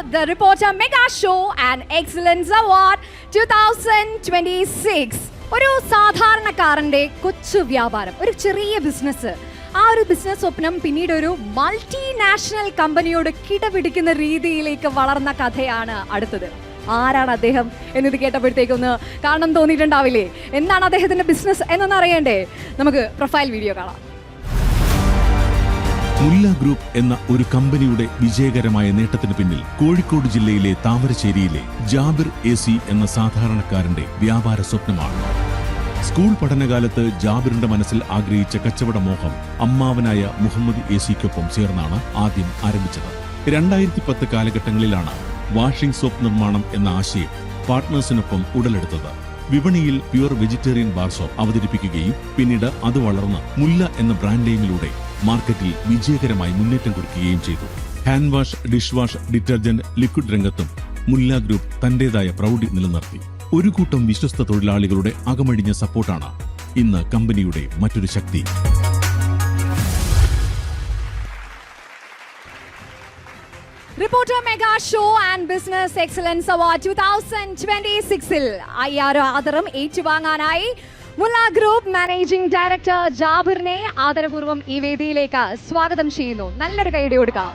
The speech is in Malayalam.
the Reporter Mega Show and Excellence Award 2026. ഒരു സാധാരണക്കാരൻ്റെ കൊച്ചു വ്യാപാരം, ഒരു ചെറിയ ബിസിനസ്, ആ ഒരു ബിസിനസ് സ്വപ്നം പിന്നീട് ഒരു മൾട്ടിനാഷണൽ കമ്പനിയോട് കിടപിടിക്കുന്ന രീതിയിലേക്ക് വളർന്ന കഥയാണ് അടുത്തത്. ആരാണ് അദ്ദേഹം എന്നത് കേട്ടപ്പോഴത്തേക്കൊന്ന് കാണണം തോന്നിയിട്ടുണ്ടാവില്ലേ? എന്താണ് അദ്ദേഹത്തിന്റെ ബിസിനസ് എന്നൊന്നും അറിയണ്ടേ? നമുക്ക് പ്രൊഫൈൽ വീഡിയോ കാണാം. മുല്ല ഗ്രൂപ്പ് എന്ന ഒരു കമ്പനിയുടെ വിജയകരമായ നേട്ടത്തിന് പിന്നിൽ കോഴിക്കോട് ജില്ലയിലെ താമരശ്ശേരിയിലെ ജാബിർ AC എന്ന സാധാരണക്കാരന്റെ വ്യാപാര സ്വപ്നമാണ്. സ്കൂൾ പഠനകാലത്ത് ജാബിറിന്റെ മനസ്സിൽ ആഗ്രഹിച്ച കച്ചവട മോഹം അമ്മാവനായ മുഹമ്മദ് AC-ക്കൊപ്പം ചേർന്നാണ് ആദ്യം ആരംഭിച്ചത്. 2010 കാലഘട്ടങ്ങളിലാണ് വാഷിംഗ് സോപ്പ് നിർമ്മാണം എന്ന ആശയം പാർട്ട്നേഴ്സിനൊപ്പം ഉടലെടുത്തത്. വിപണിയിൽ പ്യുവർ വെജിറ്റേറിയൻ ബാർ സോപ്പ് അവതരിപ്പിക്കുകയും പിന്നീട് അത് വളർന്ന് മുല്ല എന്ന ബ്രാൻഡ് നെയിമിലൂടെ മാർക്കറ്റിൽ വിജയകരമായി മുന്നേറ്റം കുറിക്കുകയും ചെയ്തു. Hand wash, dish wash, detergent, liquid രംഗത്തും മുല്ല ഗ്രൂപ്പ് തന്റേതായ പ്രൗഢി നിലനിർത്തി. ഒരു കൂട്ടം വിശ്വസ്ത തൊഴിലാളികളുടെ അകമഴിഞ്ഞ സപ്പോർട്ടാണ് ഇന്ന് കമ്പനിയുടെ മറ്റൊരു ശക്തി. Reporter mega show and business excellence award 2026-ൽ ആദരം ഏറ്റുവാങ്ങാനായി മുല്ല ഗ്രൂപ്പ് മാനേജിംഗ് ഡയറക്ടർ ജാബിറിനെ ആദരപൂർവ്വം ഈ വേദിയിലേക്ക് സ്വാഗതം ചെയ്യുന്നു. നല്ലൊരു കൈയടി കൊടുക്കാം.